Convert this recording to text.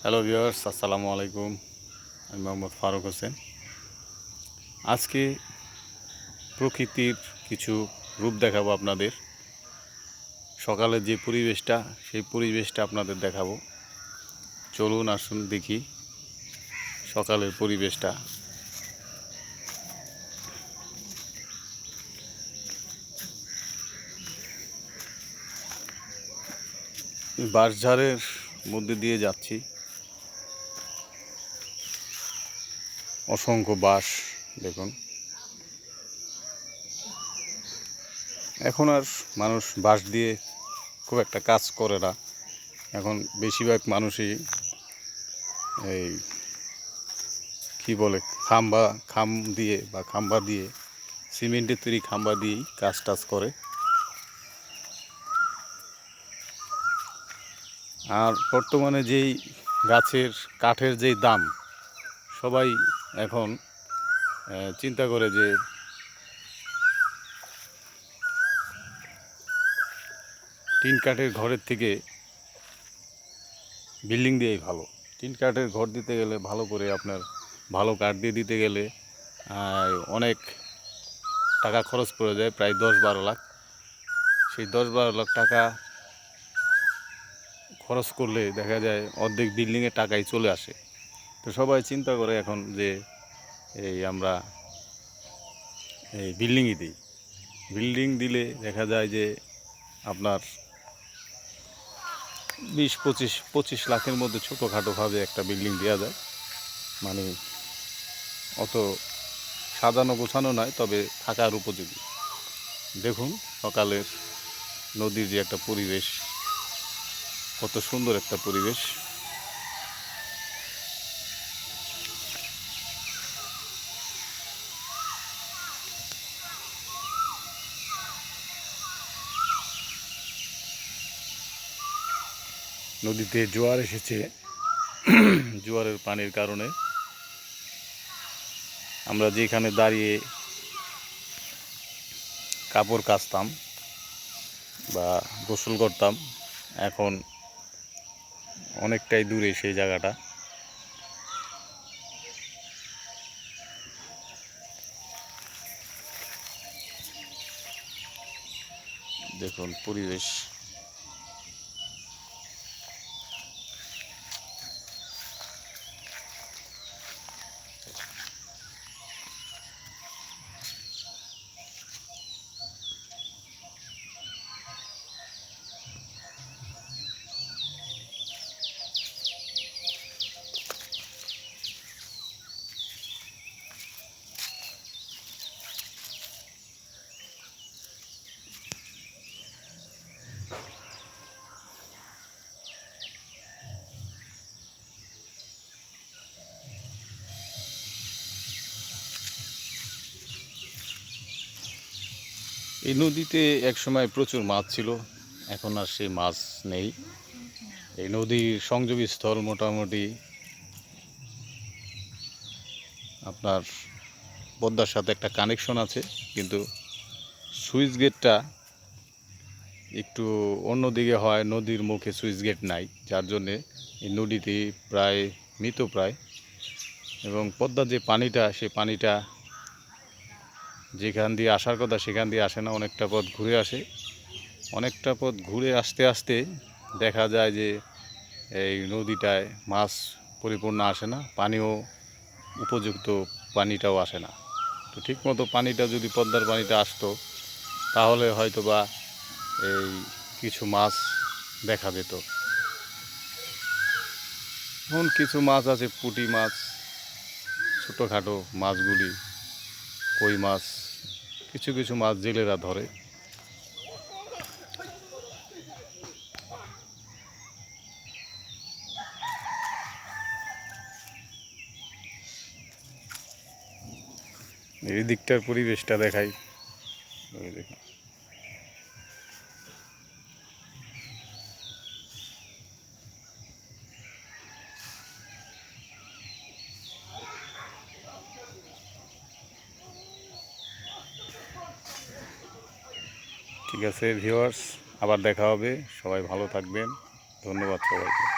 Hello viewers, আসসালামু আলাইকুম। আমি মোহাম্মদ ফারুক হোসেন। আজকে প্রকৃতির কিছু রূপ দেখাবো আপনাদের। সকালের যে পরিবেশটা, সেই পরিবেশটা আপনাদের দেখাবো। চলুন আসুন দেখি সকালের পরিবেশটা। বাঁশঝাড়ের মধ্যে দিয়ে যাচ্ছি। অসংখ্য বাঁশ দেখুন। এখন আর মানুষ বাঁশ দিয়ে খুব একটা কাজ করে না। এখন বেশিরভাগ মানুষই এই কি বলে খাম্বা দিয়ে সিমেন্টের তৈরি খাম্বা দিয়েই কাজ টাজ করে। আর বর্তমানে যেই গাছের কাঠের যেই দাম, সবাই এখন চিন্তা করে যে টিন কাঠের ঘরের থেকে বিল্ডিং দিয়েই ভালো। টিন কাঠের ঘর দিতে গেলে ভালো করে আপনার ভালো কাঠ দিয়ে দিতে গেলে অনেক টাকা খরচ পড়ে যায়, প্রায় 10-12 লাখ। সেই 10-12 লাখ টাকা খরচ করলে দেখা যায় অর্ধেক বিল্ডিংয়ের টাকাই চলে আসে। তো সবাই চিন্তা করে এখন যে আমরা বিল্ডিংই দিই। বিল্ডিং দিলে দেখা যায় যে আপনার 20-25 লাখের মধ্যে ছোটোখাটোভাবে একটা বিল্ডিং দেওয়া যায়। মানে অত সাজানো গোছানো নয়, তবে থাকার উপযোগী। দেখুন সকালের নদীর যে একটা পরিবেশ, কত সুন্দর একটা পরিবেশ। নদীতে জোয়ার এসেছে। জোয়ারের পানির কারণে আমরা যেখানে দাঁড়িয়ে কাপড় কাচতাম বা গোসল করতাম, এখন অনেকটাই দূরে সেই জায়গাটা। দেখুন পরিবেশ। এই নদীতে একসময় প্রচুর মাছ ছিল, এখন আর সেই মাছ নেই। এই নদীর সংযোগী স্থল মোটামুটি আপনার পদ্মার সাথে একটা কানেকশন আছে, কিন্তু সুইচ গেটটা একটু অন্যদিকে হয়। নদীর মুখে সুইচ গেট নাই, যার জন্যে এই নদীটি প্রায় মৃতপ্রায়। এবং পদ্মার যে পানিটা, সেই পানিটা যেখান দিয়ে আসার কথা সেখান দিয়ে আসে না, অনেকটা পথ ঘুরে আসে। অনেকটা পথ ঘুরে আসতে আসতে দেখা যায় যে এই নদীটায় মাছ পরিপূর্ণ আসে না, পানিও উপযুক্ত পানিটাও আসে না। তো ঠিকমতো পানিটা যদি পদ্মার পানিটা আসতো, তাহলে হয়তো বা এই কিছু মাছ দেখা যেত। এখন কিছু মাছ আছে, পুঁটি মাছ, ছোটোখাটো মাছগুলি, কই মাছ, কিছু কিছু মাছ জেলেরা ধরে। এই দিকটার পরিবেশটা দেখাই। দেখুন ঠিক আছে ভিউয়ার্স, আবার দেখা হবে। সবাই ভালো থাকবেন। ধন্যবাদ সবাইকে।